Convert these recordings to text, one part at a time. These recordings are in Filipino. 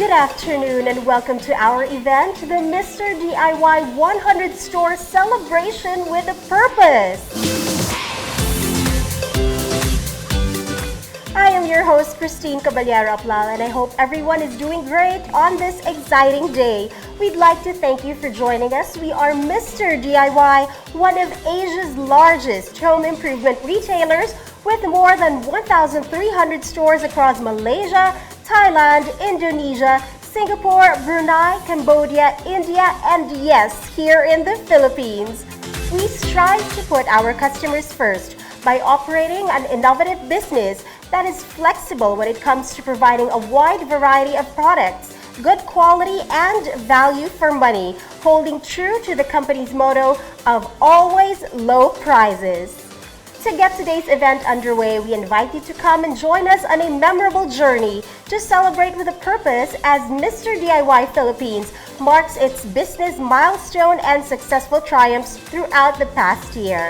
Good afternoon and welcome to our event, the Mr. DIY 100 Store Celebration with a Purpose. I am your host, Christine Caballero Aplal, and I hope everyone is doing great on this exciting day. We'd like to thank you for joining us. We are Mr. DIY, one of Asia's largest home improvement retailers with more than 1,300 stores across Malaysia, Thailand, Indonesia, Singapore, Brunei, Cambodia, India, and yes, here in the Philippines. We strive to put our customers first by operating an innovative business that is flexible when it comes to providing a wide variety of products, good quality and value for money, holding true to the company's motto of always low prices. To get today's event underway, we invite you to come and join us on a memorable journey to celebrate with a purpose as Mr. DIY Philippines marks its business milestone and successful triumphs throughout the past year.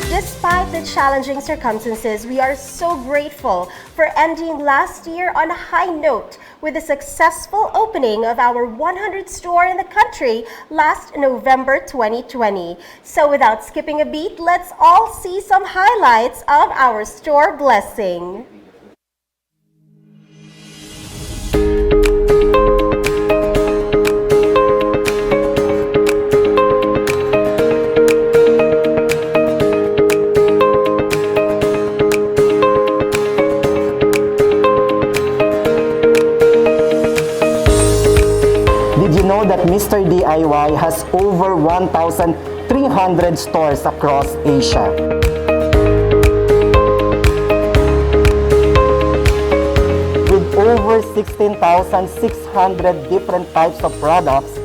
Despite the challenging circumstances, we are so grateful for ending last year on a high note with the successful opening of our 100th store in the country last November 2020. So without skipping a beat, let's all see some highlights of our store blessing. That Mr. DIY has over 1,300 stores across Asia. With over 16,600 different types of products,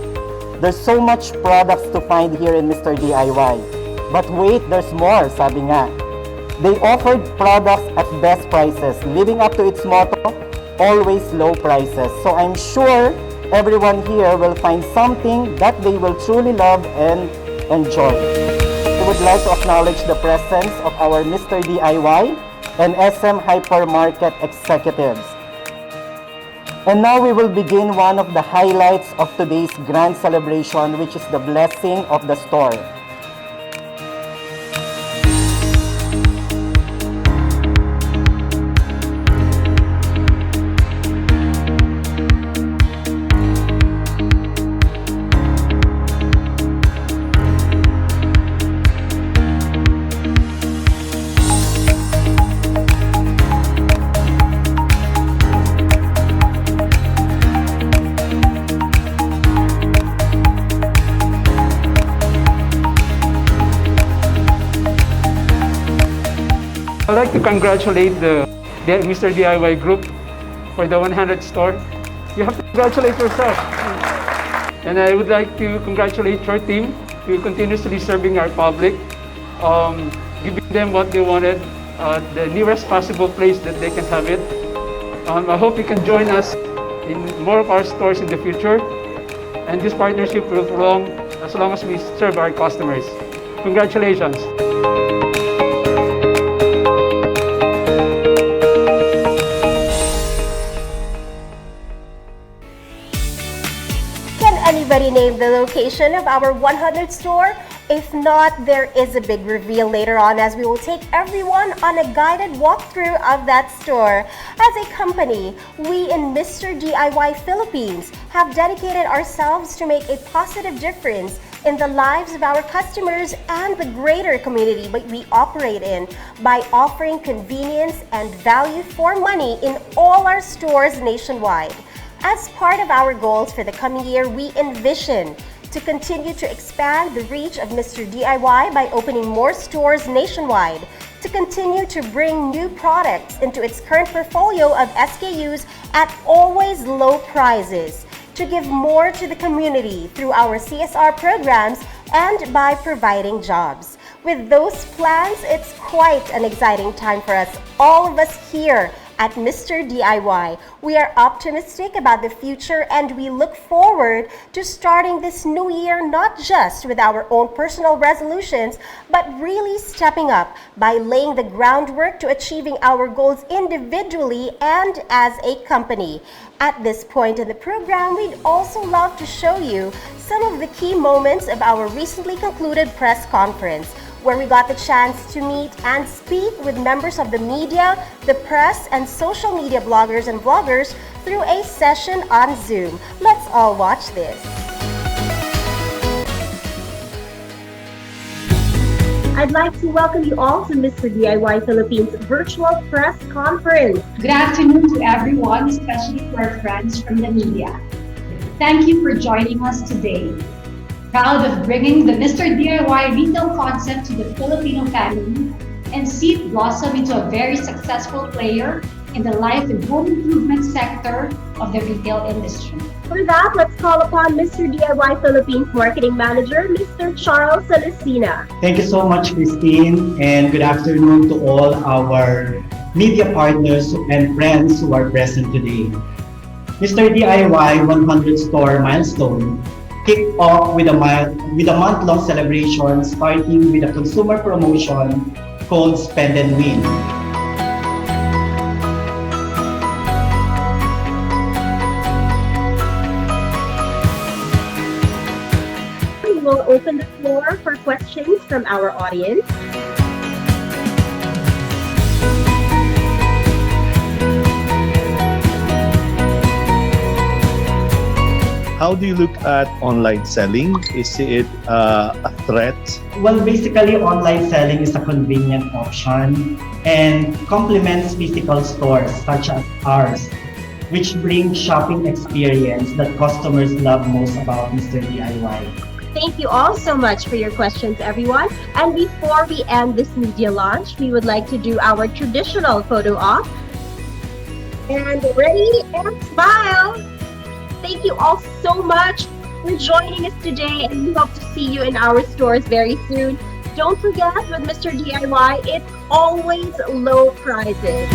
there's so much products to find here in Mr. DIY. But wait, there's more, sabi nga. They offered products at best prices, living up to its motto, always low prices. So I'm sure everyone here will find something that they will truly love and enjoy. We would like to acknowledge the presence of our Mr. DIY and SM Hypermarket executives. And now we will begin one of the highlights of today's grand celebration, which is the blessing of the store. I'd like to congratulate the Mr. DIY group for the 100th store. You have to congratulate yourself. And I would like to congratulate your team for continuously serving our public, giving them what they wanted, the nearest possible place that they can have it. I hope you can join us in more of our stores in the future. And this partnership will prolong as long as we serve our customers. Congratulations. Anybody name the location of our 100th store? If not, there is a big reveal later on as we will take everyone on a guided walkthrough of that store. As a company, we in Mr. DIY Philippines have dedicated ourselves to make a positive difference in the lives of our customers and the greater community we operate in by offering convenience and value for money in all our stores nationwide. As part of our goals for the coming year, we envision to continue to expand the reach of Mr. DIY by opening more stores nationwide, to continue to bring new products into its current portfolio of SKUs at always low prices, to give more to the community through our CSR programs, and by providing jobs. With those plans, it's quite an exciting time for us, all of us here At Mr. DIY, we are optimistic about the future and we look forward to starting this new year not just with our own personal resolutions, but really stepping up by laying the groundwork to achieving our goals individually and as a company. At this point in the program, we'd also love to show you some of the key moments of our recently concluded press conference, where we got the chance to meet and speak with members of the media, the press, and social media bloggers and vloggers through a session on Zoom. Let's all watch this. I'd like to welcome you all to Mr. DIY Philippines virtual press conference. Good afternoon to everyone, especially to our friends from the media. Thank you for joining us today. Proud of bringing the Mr. DIY retail concept to the Filipino family and see it blossom into a very successful player in the life and home improvement sector of the retail industry. For that, let's call upon Mr. DIY Philippines Marketing Manager, Mr. Charles Salicina. Thank you so much, Christine, and good afternoon to all our media partners and friends who are present today. Mr. DIY 100 store milestone kicked off with a month-long celebration starting with a consumer promotion called Spend and Win. We will open the floor for questions from our audience. How do you look at online selling? Is it a threat? Well, basically, online selling is a convenient option and complements physical stores such as ours, which bring shopping experience that customers love most about Mr. DIY. Thank you all so much for your questions, everyone. And before we end this media launch, we would like to do our traditional photo op. And ready and smile! Thank you all so much for joining us today, and we hope to see you in our stores very soon. Don't forget, with Mr. DIY, it's always low prices.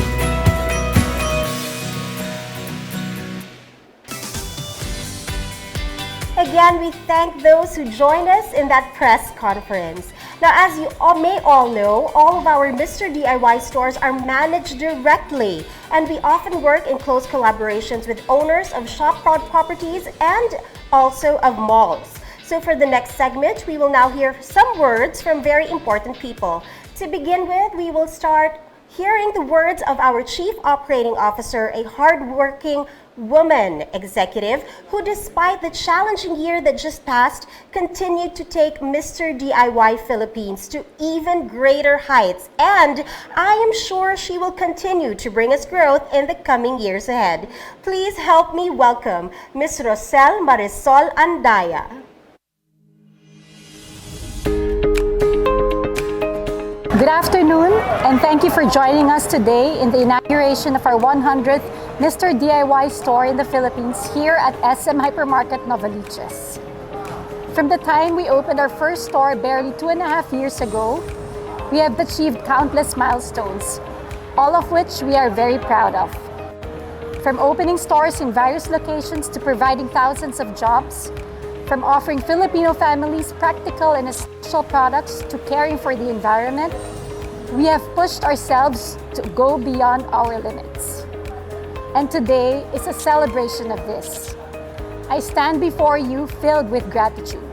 Again, we thank those who joined us in that press conference. Now, as you may all know, all of our Mr. DIY stores are managed directly, and we often work in close collaborations with owners of shop properties and also of malls. So for the next segment, we will now hear some words from very important people. To begin with, we will start hearing the words of our Chief Operating Officer, a hardworking woman executive who, despite the challenging year that just passed, continued to take Mr. DIY Philippines to even greater heights. And I am sure she will continue to bring us growth in the coming years ahead. Please help me welcome Ms. Rosel Marisol Andaya. Good afternoon, and thank you for joining us today in the inauguration of our 100th Mr. DIY store in the Philippines here at SM Hypermarket Novaliches. From the time we opened our first store barely 2.5 years ago, we have achieved countless milestones, all of which we are very proud of. From opening stores in various locations to providing thousands of jobs, from offering Filipino families practical and essential products to caring for the environment, we have pushed ourselves to go beyond our limits. And today is a celebration of this. I stand before you filled with gratitude.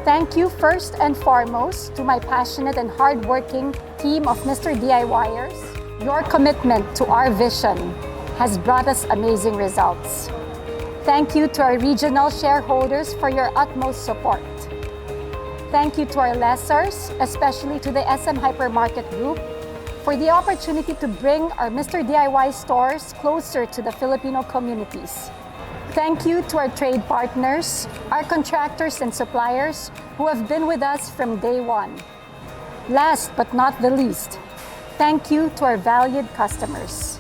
Thank you first and foremost to my passionate and hardworking team of Mr. DIYers. Your commitment to our vision has brought us amazing results. Thank you to our regional shareholders for your utmost support. Thank you to our lessors, especially to the SM Hypermarket Group, for the opportunity to bring our Mr. DIY stores closer to the Filipino communities. Thank you to our trade partners, our contractors and suppliers who have been with us from day one. Last but not the least, thank you to our valued customers.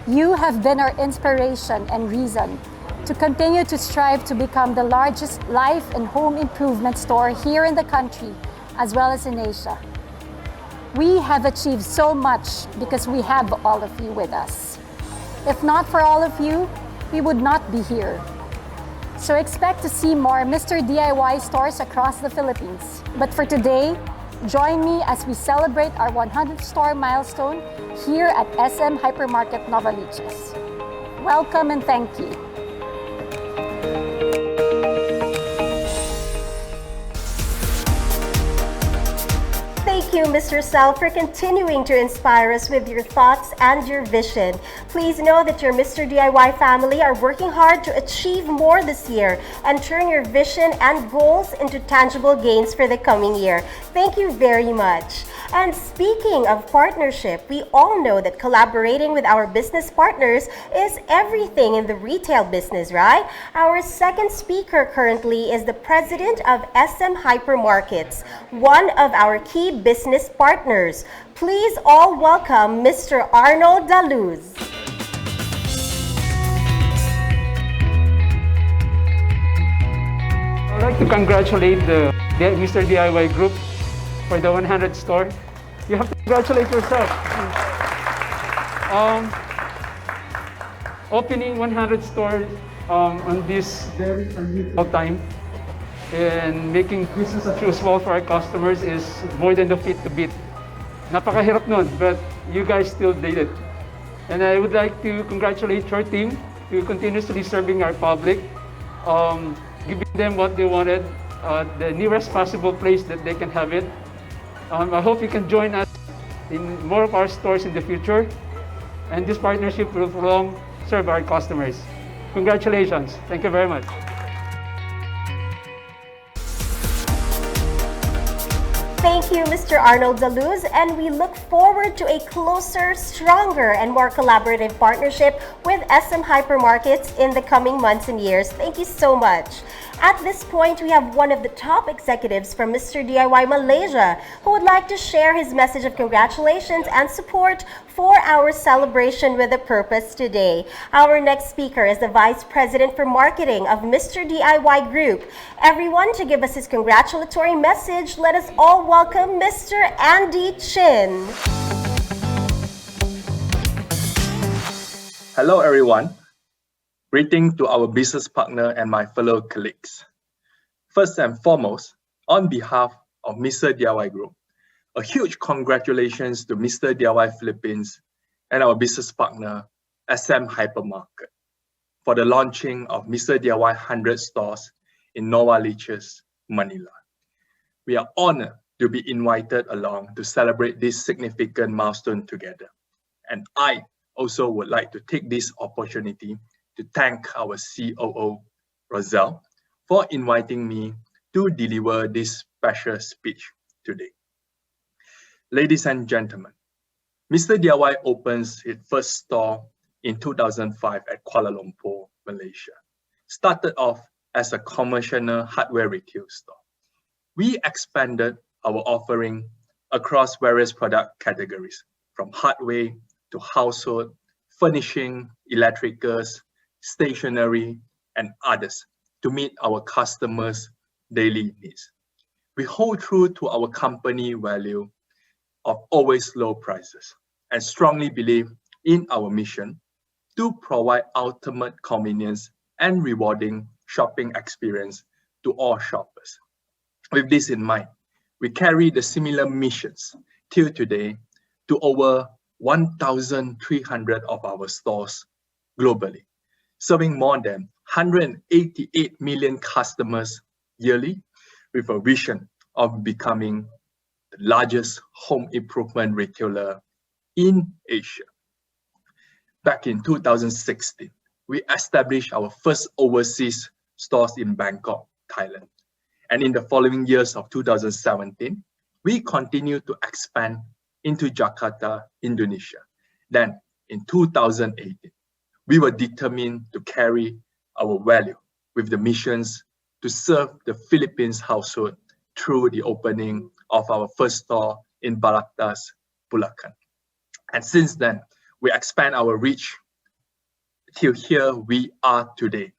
You have been our inspiration and reason to continue to strive to become the largest life and home improvement store here in the country, as well as in Asia. We have achieved so much because we have all of you with us. If not for all of you, we would not be here. So expect to see more Mr. DIY stores across the Philippines. But for today, join me as we celebrate our 100th store milestone here at SM Hypermarket Novaliches. Welcome and thank you. Thank you, Mr. Sal, for continuing to inspire us with your thoughts and your vision. Please know that your Mr. DIY family are working hard to achieve more this year and turn your vision and goals into tangible gains for the coming year. Thank you very much. And speaking of partnership, we all know that collaborating with our business partners is everything in the retail business, right? Our second speaker currently is the president of SM Hypermarkets, one of our key business partners. Please all welcome Mr. Arnold Daluz. I'd like to congratulate the Mr. DIY Group for the 100th store. You have to congratulate yourself. Opening 100 stores on this very unusual time and making business as usual for our customers is more than the feat to beat. Napakahirap nun, but you guys still did it. And I would like to congratulate your team to continuously serving our public, giving them what they wanted, the nearest possible place that they can have it. I hope you can join us in more of our stores in the future, and this partnership will long serve our customers. Congratulations. Thank you very much. Thank you, Mr. Arnold Daluz, and we look forward to a closer, stronger, and more collaborative partnership with SM Hypermarkets in the coming months and years. Thank you so much. At this point, we have one of the top executives from Mr. DIY Malaysia who would like to share his message of congratulations and support for our celebration with a purpose today. Our next speaker is the Vice President for Marketing of Mr. DIY Group. Everyone, to give us his congratulatory message, let us all welcome Mr. Andy Chin. Hello, everyone. Greeting to our business partner and my fellow colleagues. First and foremost, on behalf of Mr. DIY Group, a huge congratulations to Mr. DIY Philippines and our business partner, SM Hypermarket, for the launching of Mr. DIY 100 stores in Novaliches, Manila. We are honored to be invited along to celebrate this significant milestone together. And I also would like to take this opportunity to thank our COO, Roselle, for inviting me to deliver this special speech today. Ladies and gentlemen, Mr. DIY opens its first store in 2005 at Kuala Lumpur, Malaysia. Started off as a commercial hardware retail store. We expanded our offering across various product categories, from hardware to household, furnishing, electricals, stationery, and others to meet our customers' daily needs. We hold true to our company value of always low prices and strongly believe in our mission to provide ultimate convenience and rewarding shopping experience to all shoppers. With this in mind, we carry the similar missions till today to over 1,300 of our stores globally, serving more than 188 million customers yearly with a vision of becoming the largest home improvement retailer in Asia. Back in 2016, we established our first overseas stores in Bangkok, Thailand. And in the following years of 2017, we continued to expand into Jakarta, Indonesia. Then in 2018, we were determined to carry our value with the missions to serve the Philippines household through the opening of our first store in Balagtas, Bulacan. And since then, we expand our reach till here we are today,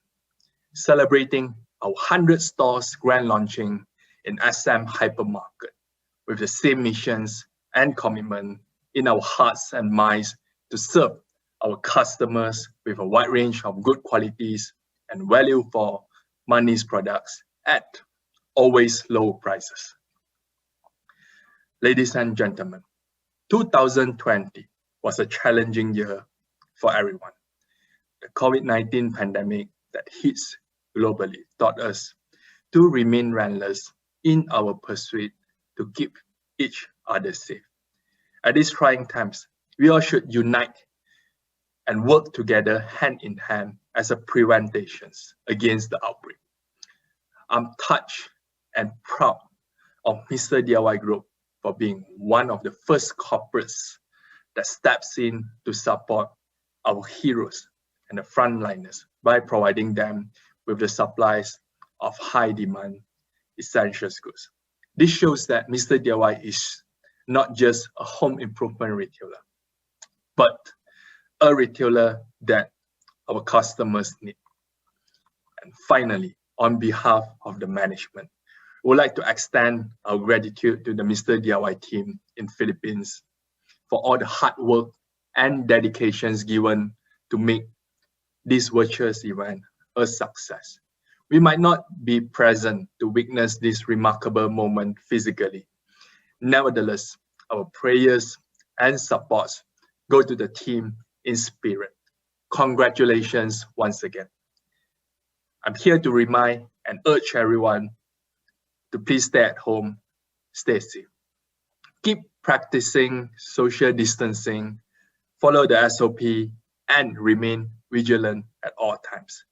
celebrating our 100 stores grand launching in SM Hypermarket with the same missions and commitment in our hearts and minds to serve our customers with a wide range of good qualities and value for money's products at always low prices. Ladies and gentlemen, 2020 was a challenging year for everyone. The COVID-19 pandemic that hits globally taught us to remain relentless in our pursuit to keep each other safe. At these trying times, we all should unite and work together hand in hand as a prevention against the outbreak. I'm touched and proud of Mr. DIY Group for being one of the first corporates that steps in to support our heroes and the frontliners by providing them with the supplies of high demand essential goods. This shows that Mr. DIY is not just a home improvement retailer, but a retailer that our customers need. And finally, on behalf of the management, we would like to extend our gratitude to the Mr. DIY team in Philippines for all the hard work and dedications given to make this Vouchers event a success. We might not be present to witness this remarkable moment physically. Nevertheless, our prayers and supports go to the team in spirit. Congratulations once again. I'm here to remind and urge everyone to please stay at home, stay safe. Keep practicing social distancing, follow the SOP, and remain vigilant at all times.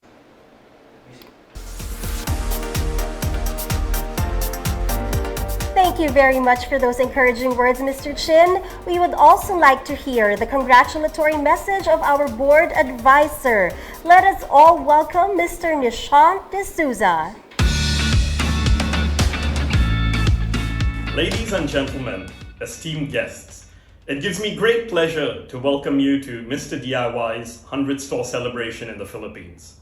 Thank you very much for those encouraging words, Mr. Chin. We would also like to hear the congratulatory message of our board advisor. Let us all welcome Mr. Nishant D'Souza. Ladies and gentlemen, esteemed guests, it gives me great pleasure to welcome you to Mr. DIY's 100 store celebration in the Philippines.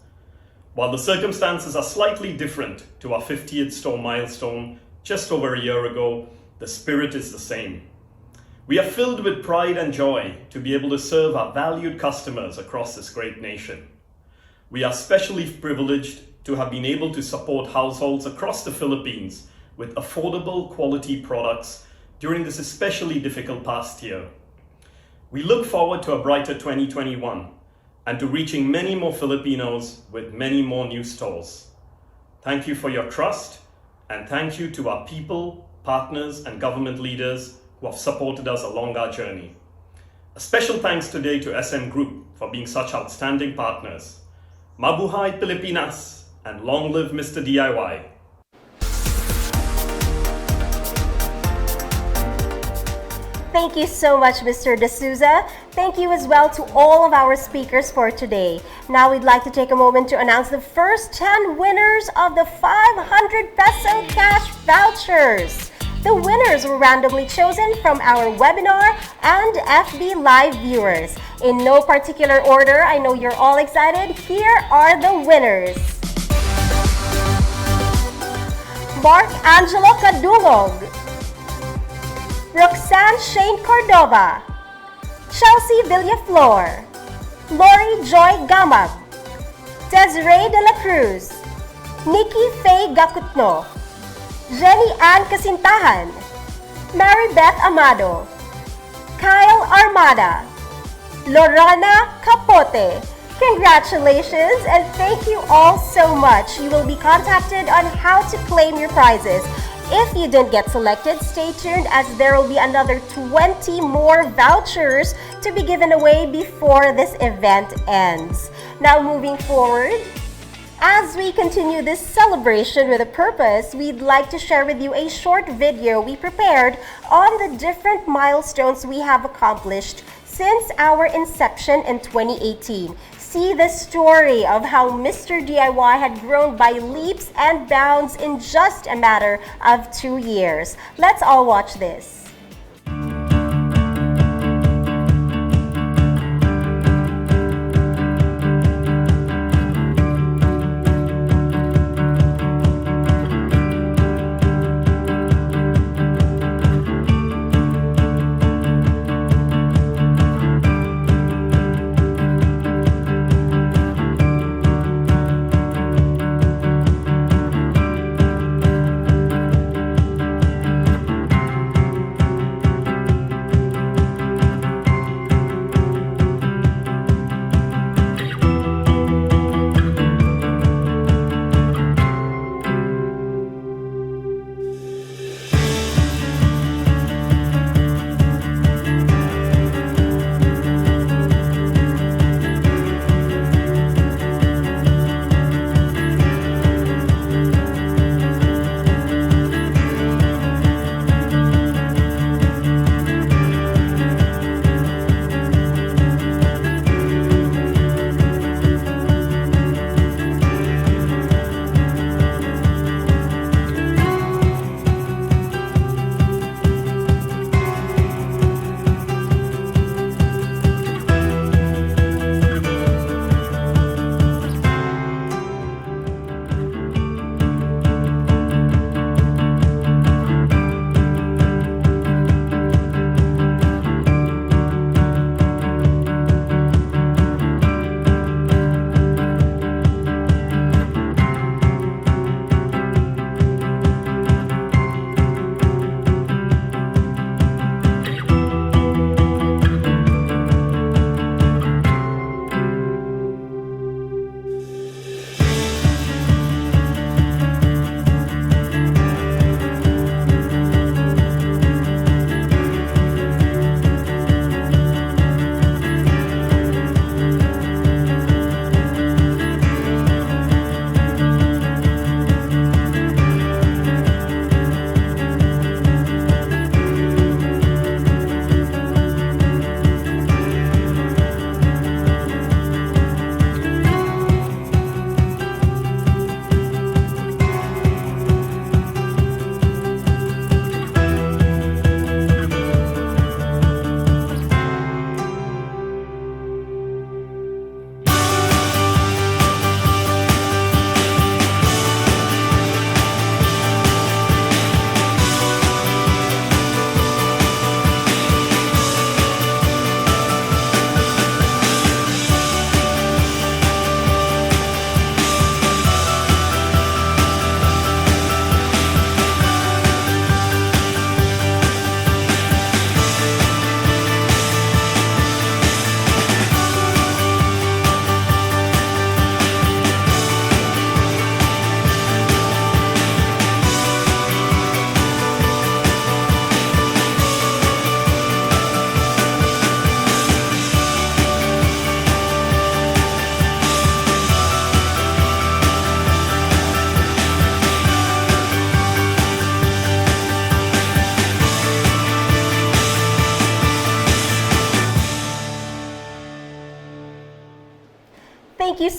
While the circumstances are slightly different to our 50th store milestone just over a year ago, the spirit is the same. We are filled with pride and joy to be able to serve our valued customers across this great nation. We are especially privileged to have been able to support households across the Philippines with affordable quality products during this especially difficult past year. We look forward to a brighter 2021 and to reaching many more Filipinos with many more new stores. Thank you for your trust, and thank you to our people, partners, and government leaders who have supported us along our journey. A special thanks today to SM Group for being such outstanding partners. Mabuhay Pilipinas, and long live Mr. DIY. Thank you so much, Mr. D'Souza. Thank you as well to all of our speakers for today. Now we'd like to take a moment to announce the first 10 winners of the 500 peso cash vouchers. The winners were randomly chosen from our webinar and FB Live viewers. In no particular order, I know you're all excited. Here are the winners. Mark Angelo Cadulog, Roxanne Shane Cordova, Chelsea Villaflor, Lori Joy Gamag, Desiree De La Cruz, Nikki Faye Gakutno, Jenny Ann Casintahan, Mary Beth Amado, Kyle Armada, Lorana Capote. Congratulations and thank you all so much. You will be contacted on how to claim your prizes. If you didn't get selected, stay tuned as there will be another 20 more vouchers to be given away before this event ends. Now moving forward, as we continue this celebration with a purpose, we'd like to share with you a short video we prepared on the different milestones we have accomplished since our inception in 2018. See the story of how Mr. DIY had grown by leaps and bounds in just a matter of 2 years. Let's all watch this.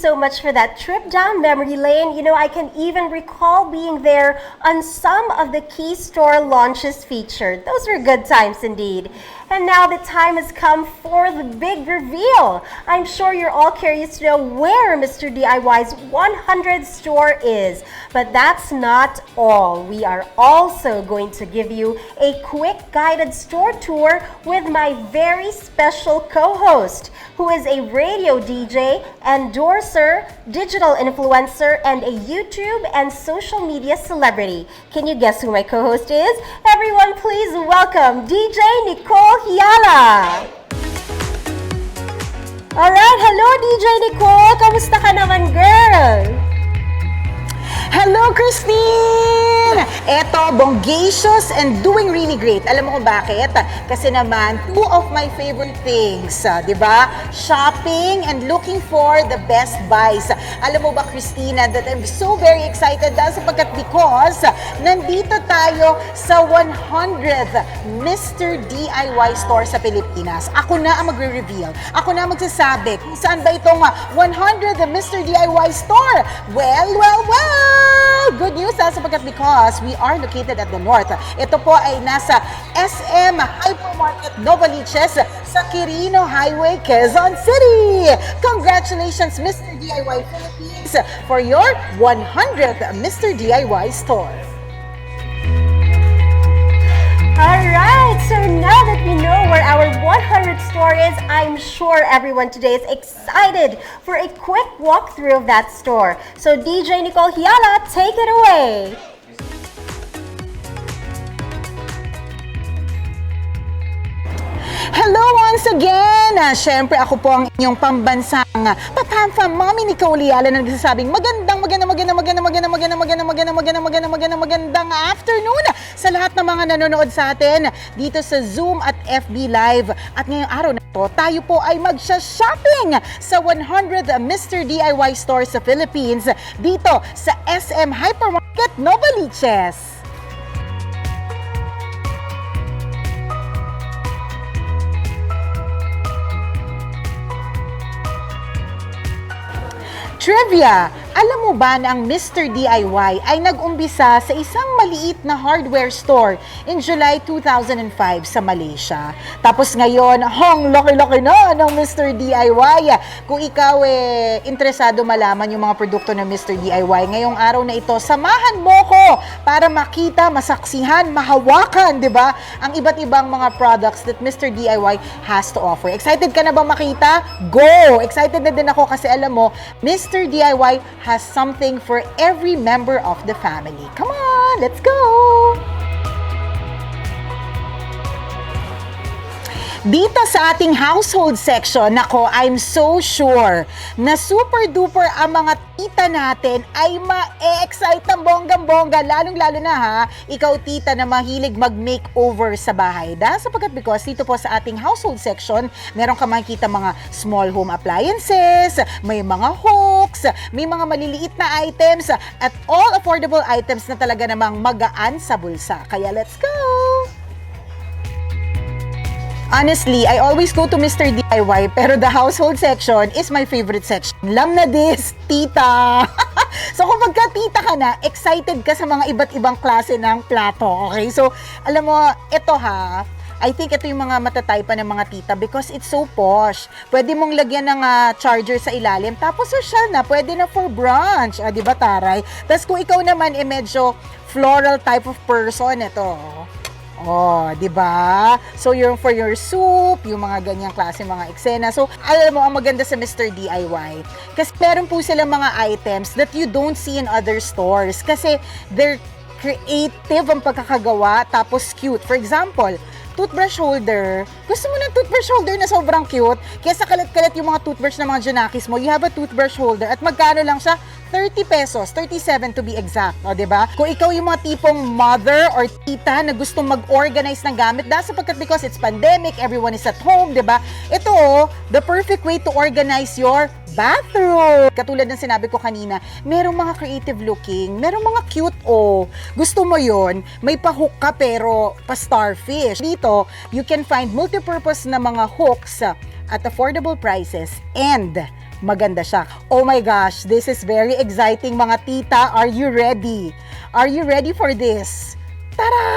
so much for that trip down memory lane. You know, I can even recall being there on some of the key store launches featured. Those were good times indeed. And now the time has come for the big reveal. I'm sure you're all curious to know where Mr. DIY's 100th store is. But that's not all. We are also going to give you a quick guided store tour with my very special co-host, who is a radio DJ, endorser, digital influencer, and a YouTube and social media celebrity. Can you guess who my co-host is? Everyone, please welcome DJ Nicole Hiala. Alright, hello DJ Nicole! Kamusta ka naman, girl? Hello, Christine! Eto, bonggacious and doing really great. Alam mo kung bakit? Kasi naman, two of my favorite things, di ba? Shopping and looking for the best buys. Alam mo ba, Christina, that I'm so very excited dahil sapagkat because nandito tayo sa 100th Mr. DIY store sa Pilipinas. Ako na ang magre-reveal. Ako na ang magsasabi kung saan ba itong 100th Mr. DIY store. Well! Good news sapagkat because we are located at the north. Ito po ay nasa SM Hypermarket Novaliches sa Quirino Highway, Quezon City. Congratulations, Mr. DIY Philippines, for your 100th Mr. DIY store. Alright, so now that we know where our 100th store is, I'm sure everyone today is excited for a quick walkthrough of that store. So DJ Nicole Hiala, take it away! Hello once again! Siyempre ako po ang inyong pambansang papamfam Mommy Nicole Hiala na nagsasabing magandang afternoon sa lahat ng mga nanonood sa atin dito sa Zoom at FB Live. At ngayong araw na to, tayo po ay magsha-shopping sa 100th Mr. DIY store sa Philippines dito sa SM Hypermarket Novaliches. Trivia! Alam mo ba na ang Mr. DIY ay nag-umbisa sa isang maliit na hardware store in July 2005 sa Malaysia? Tapos ngayon, laki-laki na ng Mr. DIY. Kung ikaw interesado malaman yung mga produkto ng Mr. DIY, ngayong araw na ito, samahan mo ko para makita, masaksihan, mahawakan, di ba? Ang iba't ibang mga products that Mr. DIY has to offer. Excited ka na ba makita? Go! Excited na din ako kasi alam mo, Mr. DIY has something for every member of the family. Come on, let's go! Dito sa ating household section, nako, I'm so sure na super duper ang mga tita natin ay ma-excite ng bonggang-bongga, lalong-lalo na ha, ikaw tita na mahilig mag-makeover sa bahay. Dahil sapagkat because dito po sa ating household section, meron ka makikita mga small home appliances, may mga hooks, may mga maliliit na items, at all affordable items na talaga namang magaan sa bulsa. Kaya let's go! Honestly, I always go to Mr. DIY, pero the household section is my favorite section. Lam na this, tita! So kung pagka tita ka na, excited ka sa mga iba't ibang klase ng plato, okay? So, alam mo, ito ha, I think ito yung mga matatay pa ng mga tita because it's so posh. Pwede mong lagyan ng charger sa ilalim, tapos social na, pwede na for brunch. Di ba, taray? Tapos kung ikaw naman medyo floral type of person, ito. Oh, 'di ba? So yung for your soup, yung mga ganyang klase mga eksena. So alam mo ang maganda sa Mr. DIY kasi meron po silang mga items that you don't see in other stores kasi they're creative ang pagkakagawa tapos cute. For example, toothbrush holder. Gusto mo ng toothbrush holder na sobrang cute? Kesa kalat-kalat yung mga toothbrush ng mga Janakis mo, you have a toothbrush holder at magkano lang siya? 30 pesos, 37 to be exact, o diba? Kung ikaw yung mga tipong mother or tita na gustong mag-organize ng gamit, dahil sapagkat because it's pandemic, everyone is at home, diba? Ito, the perfect way to organize your bathroom. Katulad ng sinabi ko kanina, merong mga creative looking, merong mga cute, gusto mo yon, may pa-hook ka pero pa-starfish. Dito, you can find multipurpose na mga hooks at affordable prices and maganda siya. Oh my gosh, this is very exciting mga tita. Are you ready? Are you ready for this? Tara!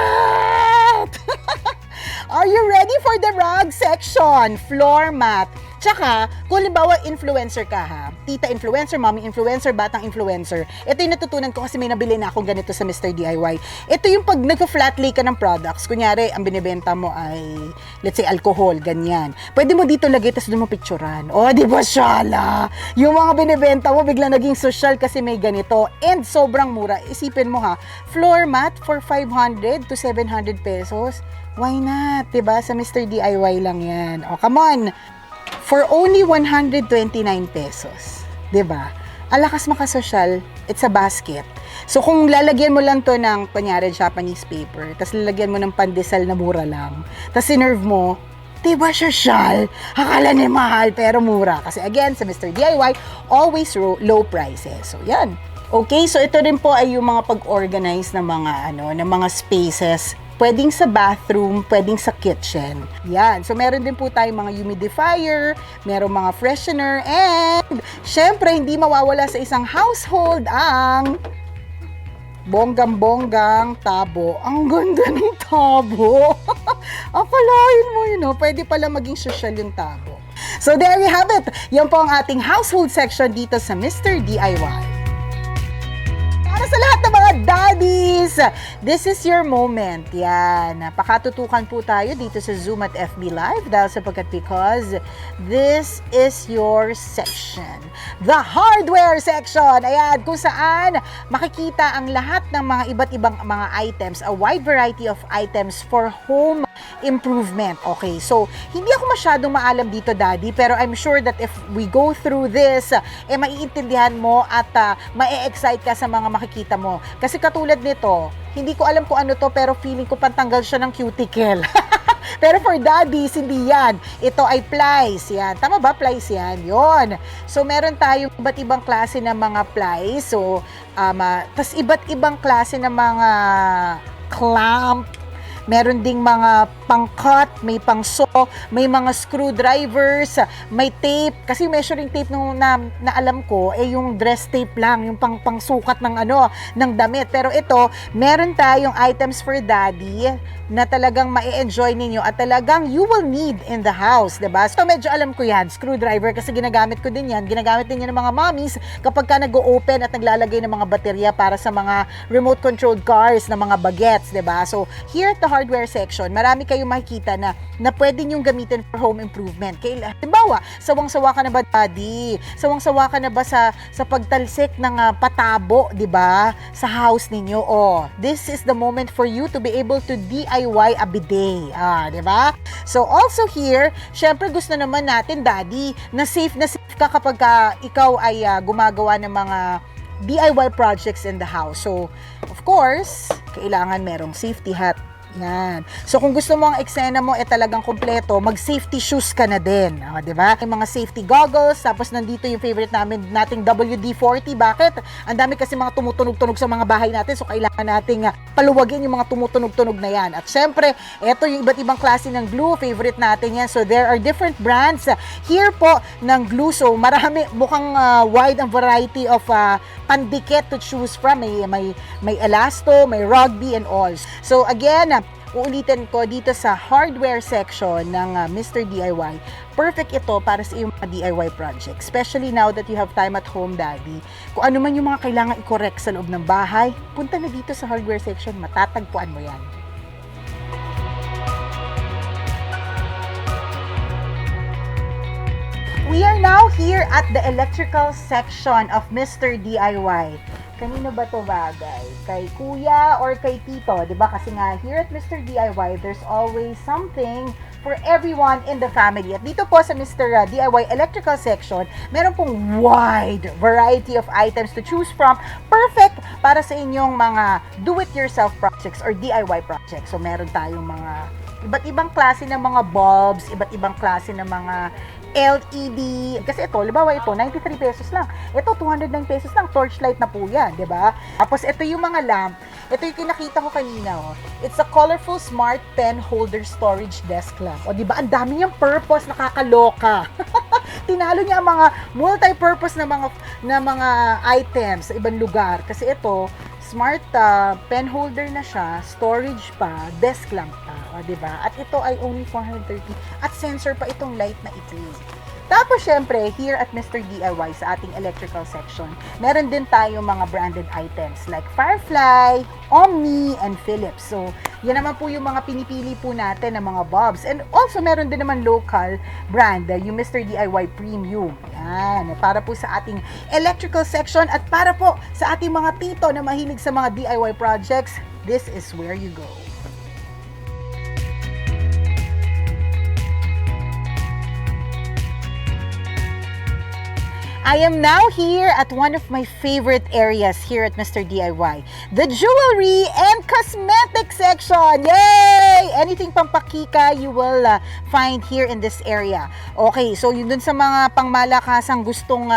Are you ready for the rug section? Floor mat. Tsaka, kung halimbawa influencer ka ha, tita influencer, mommy influencer, batang influencer, ito yung natutunan ko kasi may nabili na akong ganito sa Mr. DIY. Ito yung pag nagka-flat lay ka ng products, kunyari, ang binibenta mo ay, let's say, alcohol, ganyan. Pwede mo dito lagay, tapos doon mo picturean. O, di ba, syala? Yung mga binibenta mo, bigla naging social kasi may ganito. And sobrang mura. Isipin mo ha, floor mat for 500 to 700 pesos. Why not? Diba? Sa Mr. DIY lang yan. O, come on! For only 129 pesos. 'Di ba? Alakas makasosyal, it's a basket. So kung lalagyan mo lang to ng kunyari Japanese paper, tapos lalagyan mo ng pandesal na mura lang, tapos sinerve mo, 'di ba sosyal? Akala ni mahal pero mura. Kasi again, sa Mr. DIY, always low prices. So yan. Okay, so ito rin po ay yung mga pag-organize ng mga ng mga spaces. Pwedeng sa bathroom, pwedeng sa kitchen. Yan. So, meron din po tayong mga humidifier, meron mga freshener, and syempre, hindi mawawala sa isang household ang bonggang-bonggang tabo. Ang ganda ng tabo. Akalain mo yun, pwede pala maging social yung tabo. So, there you have it. Yan po ang ating household section dito sa Mr. DIY. Para sa lahat ng mga daddies, this is your moment. Yan. Pakatutukan po tayo dito sa Zoom at FB Live dahil sapagkat because this is your section. The hardware section. Ayan, kung saan makikita ang lahat ng mga iba't ibang mga items, a wide variety of items for home improvement. Okay, so hindi ako masyadong maalam dito, Daddy, pero I'm sure that if we go through this, maiintindihan mo at ma-excite ka sa mga makikita mo. Kasi katulad nito, hindi ko alam kung ano to, pero feeling ko pantanggal siya ng cuticle. Pero for daddies, hindi yan. Ito ay plies. Yan. Tama ba? Plies yan. Yon. So, meron tayong iba't ibang klase ng mga plies. So, tas iba't ibang klase ng mga clamp. Meron ding mga pang-cut, may pang-saw, may mga screwdrivers, may tape. Kasi measuring tape na alam ko, yung dress tape lang, yung pang-sukat ng ng damit. Pero ito, meron tayong items for daddy na talagang ma-enjoy ninyo at talagang you will need in the house, diba? So, medyo alam ko yan, screwdriver, kasi ginagamit ko din yan. Ginagamit din yan ng mga mommies kapag ka nag-open at naglalagay ng mga baterya para sa mga remote-controlled cars na mga bagets, diba? So, here at the hardware section, marami kayong makikita na pwede nyong gamitin for home improvement. Halimbawa, sawang-sawa ka na ba, daddy? Sawang-sawa ka na ba sa pagtalsik ng patabo, diba? Sa house ninyo. Oh, this is the moment for you to be able to DIY a bidet. Diba? So, also here, syempre gusto naman natin, daddy, na safe ka kapag ikaw ay gumagawa ng mga DIY projects in the house. So, of course, kailangan merong safety hat. Yan. So, kung gusto mo ang eksena mo talagang kompleto, mag-safety shoes ka na din. Diba? Yung mga safety goggles, tapos nandito yung favorite nating WD-40. Bakit? Ang dami kasi mga tumutunog-tunog sa mga bahay natin, so kailangan nating paluwagin yung mga tumutunog-tunog na yan. At syempre, eto yung iba't ibang klase ng glue, favorite natin yan. So, there are different brands here po ng glue. So, marami, mukhang wide ang variety of pandikit to choose from. May elasto, may rugby, and all. So, again, uulitin ko dito sa hardware section ng Mr. DIY. Perfect ito para sa iyong mga DIY project. Especially now that you have time at home, daddy. Kung ano man yung mga kailangan i-correct sa loob ng bahay, punta na dito sa hardware section. Matatagpuan mo yan. We are now here at the electrical section of Mr. DIY. Kanino ba to bagay? Kay kuya or kay tito? Diba? Kasi nga, here at Mr. DIY, there's always something for everyone in the family. At dito po sa Mr. DIY electrical section, meron pong wide variety of items to choose from. Perfect para sa inyong mga do-it-yourself projects or DIY projects. So, meron tayong mga iba't ibang klase ng mga bulbs, iba't ibang klase ng mga LED. Kasi ito, halimbawa ito, 93 pesos lang. Ito, 209 pesos lang. Torchlight na po yan, di ba? Tapos ito yung mga lamp. Ito yung kinakita ko kanina, oh. It's a colorful smart pen holder storage desk lamp. O, di ba? Ang dami niyang purpose, nakakaloka. tinalo niya ang mga multi-purpose na mga items sa ibang lugar. Kasi ito, smart pen holder na siya, storage pa, desk lamp pa, diba? At ito ay only 430 at sensor pa itong light na ito. Tapos, syempre, here at Mr. DIY sa ating electrical section, meron din tayo mga branded items like Firefly, Omni, and Philips. So, yan naman po yung mga pinipili po natin ng mga bulbs. And also, meron din naman local brand, yung Mr. DIY Premium. Yan, para po sa ating electrical section at para po sa ating mga tito na mahilig sa mga DIY projects, this is where you go. I am now here at one of my favorite areas here at Mr. DIY, the jewelry and cosmetic section. Yay! Anything pampakika you will find here in this area. Okay, so yun dun sa mga pangmalakasang gustong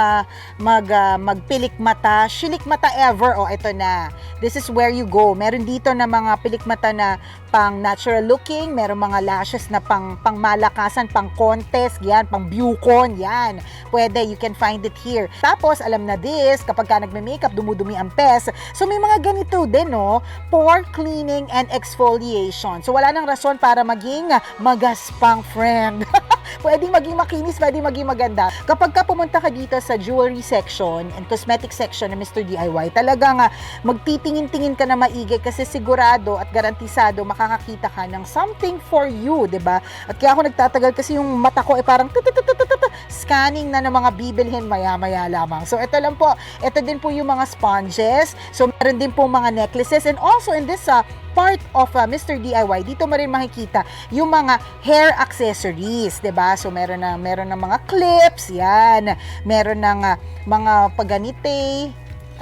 magpilik mata, shilik mata ever. Oh, ito na. This is where you go. Meron dito na mga pilik mata na pang natural looking, meron mga lashes na pangmalakasan, pang contest, yan, pang beaucon, yan. Pwede, you can find it here. Tapos, alam na this, kapag ka nagme-makeup, dumudumi ang pes. So, may mga ganito din, no? Pore cleaning and exfoliation. So, wala nang rason para maging magaspang friend. Pwedeng maging makinis, pwedeng maging maganda. Kapag ka pumunta ka dito sa jewelry section and cosmetic section ng Mr. DIY, talagang magtitingin-tingin ka na maigi kasi sigurado at garantisado makakakita ka ng something for you, 'di ba? At kaya ako nagtatagal kasi yung mata ko ay parang scanning na ng mga bibilhin maya-maya lamang. So ito lang po, ito din po yung mga sponges. So meron din po mga necklaces and also in this part of Mr. DIY, dito mo rin makikita yung mga hair accessories, 'di ba? So meron ng mga clips, 'yan. Meron ng mga paganite.